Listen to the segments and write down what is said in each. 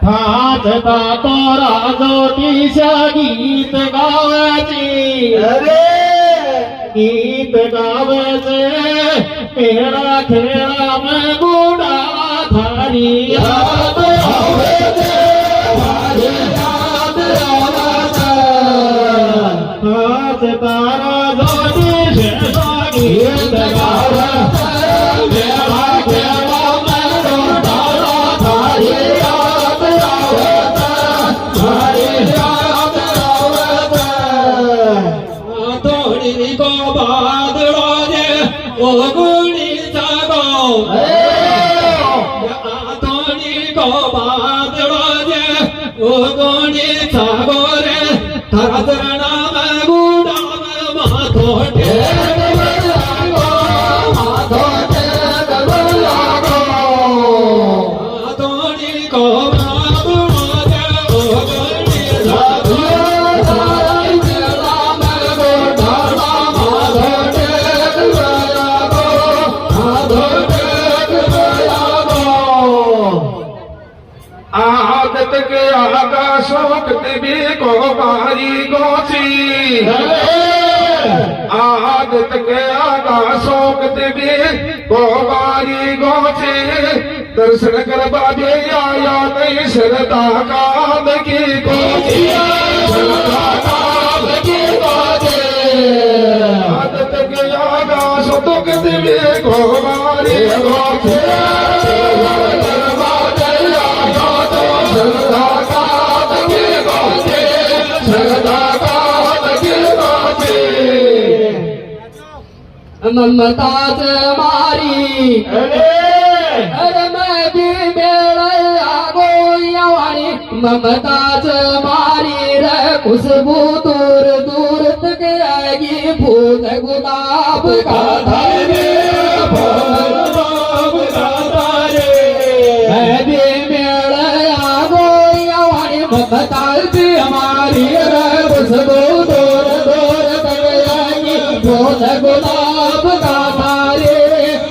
थाजता तो राजोटीशा गीत गावाची अरे गीत गावाचे मेरा खेळा में गुडा थारी याद आवेचे माझे याद आवाचे थाजता राजोटीशा गीत गावाचे मेरा खेळा में गुडा थारी याद आवेचे थारी याद आवेचे तोड़ी को बादलो जे ओ गुणी जागो तोड़ी को बादलो जे ओ गुणी जागो रे थारा चरणा में गुडा में माथो टेक लागो माथो टेक लागो तोड़ी को बादलो जे ओ गुणी जागो आदत के आकाशों भी को बारी गोची आदत के आकाशों भी को बारी गोची दर्शन कर बाबे आया नहीं श्रद्धा काद की गोची श्रद्धा काद की गोची आदत के आकाशों भी को बारी गोची ममताज मारी अरे मैं भी मेरा गोयावानी ममताज मारी रे खुशबू दूर दूर तक आएगी फूल गुलाब का धारे फूल गुलाब का धारे मैं भी मेरा गोयावानी ममताज हमारी रे खुशबू दूर दूर तक आएगी फूल गुलाब का धारे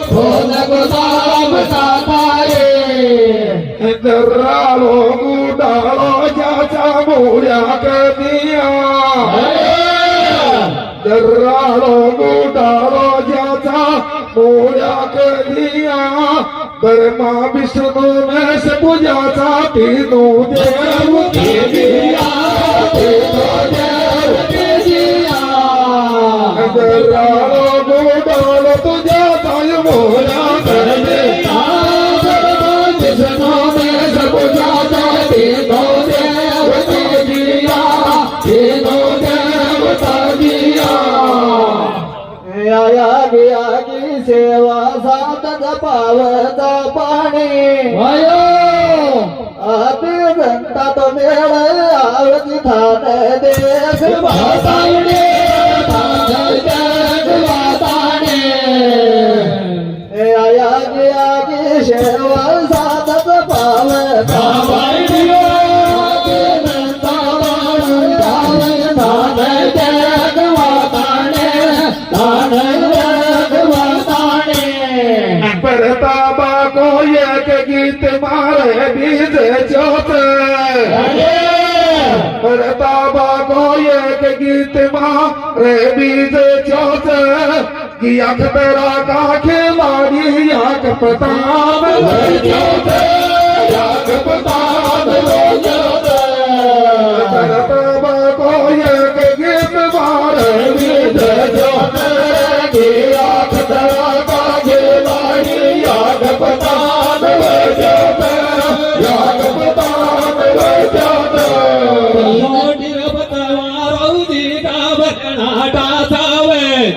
फूल गुलाब का धारे दर्रालो गुडालो चाचा मोया कर दिया दर्रालो गुडालो चाचा मोया कर दिया ब्रह्मा विष्णु में से पूजाचा तीनों देव के दिया तीनों देव के दिया दर्रालो गुडालो तुझा ताय मोया कर दिया आगी सेवा सात पावता पाणी आती घंटा तो मेळ आवती थान देख वातावणे आगी सेवा सात पावता पाणी परताबा को एक गीत मारे बीज चौथ परताबा को एक गीत मारे बीज चौथ कि आख तेरा का खिलाड़ी आख पतान आख पतान परताबा को एक गीत मारे बीज चौथ कि आख तेरा का खिलाड़ी याद पतान जाता याद पतान जाता मोटी बतावारौदी का बरनाटा सावे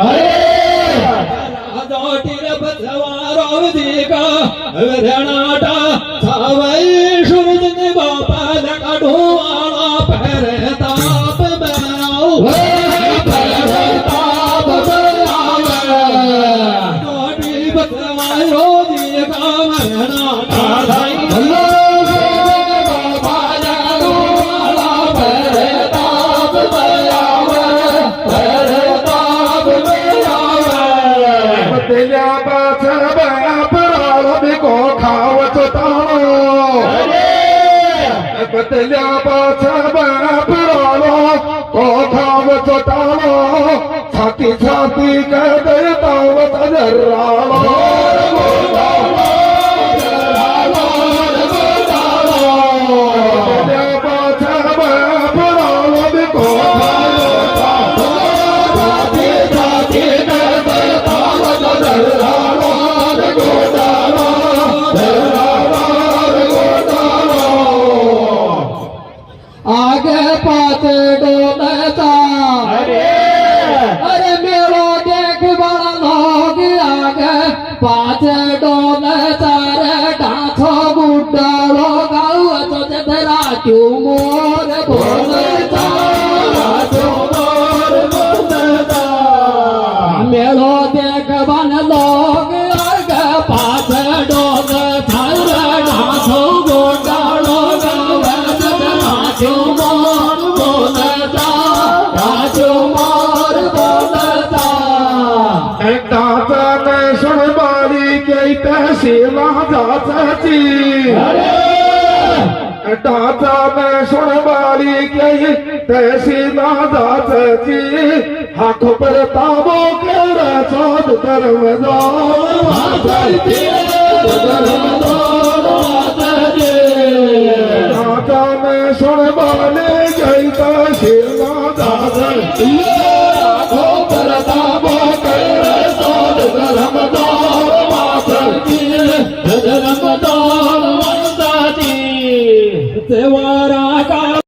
जोटी बतावारौदी का बरनाटा सावे सूरज ने गोपाल का ढोवाला पहरे ताप बनाओ पहरे ताप बनाओ जोटी बतावारौदी का बरनाटा तेजा पाछळ बया पराळ बिको खावत ताणो બદલ્યા પાછા બાપરાનો કોઠાવ ચોટાળો છાતી છાતી કે દેતાવત જરાળો બદલ્યા પાછા બાપરાનો કોઠાવ છાતી છાતી કે દેતાવત જરાળો ગોડાળો आगे पाछे डोलता अरे मेरो देख बड़ा लोग आगे पाछे डोलता रे ढांचो बुड्ढाड़ो गाँव तो जरा क्यों मोर बोलता मेरो देख बन लोग आगे पाछे डोलता रे ढांचो बुड्ढाड़ो गाँव રાજુમાર બોલતા રાજુમાર બોલતા દાતાને સુણબારી કે તહેસીલા જાચી દાતાને સુણબારી કે તહેસીલા જાચી હાથ પર તાબો કરે ચોદ દરવાજો દાતાને સુણબારી કે તહેસીલા જાચી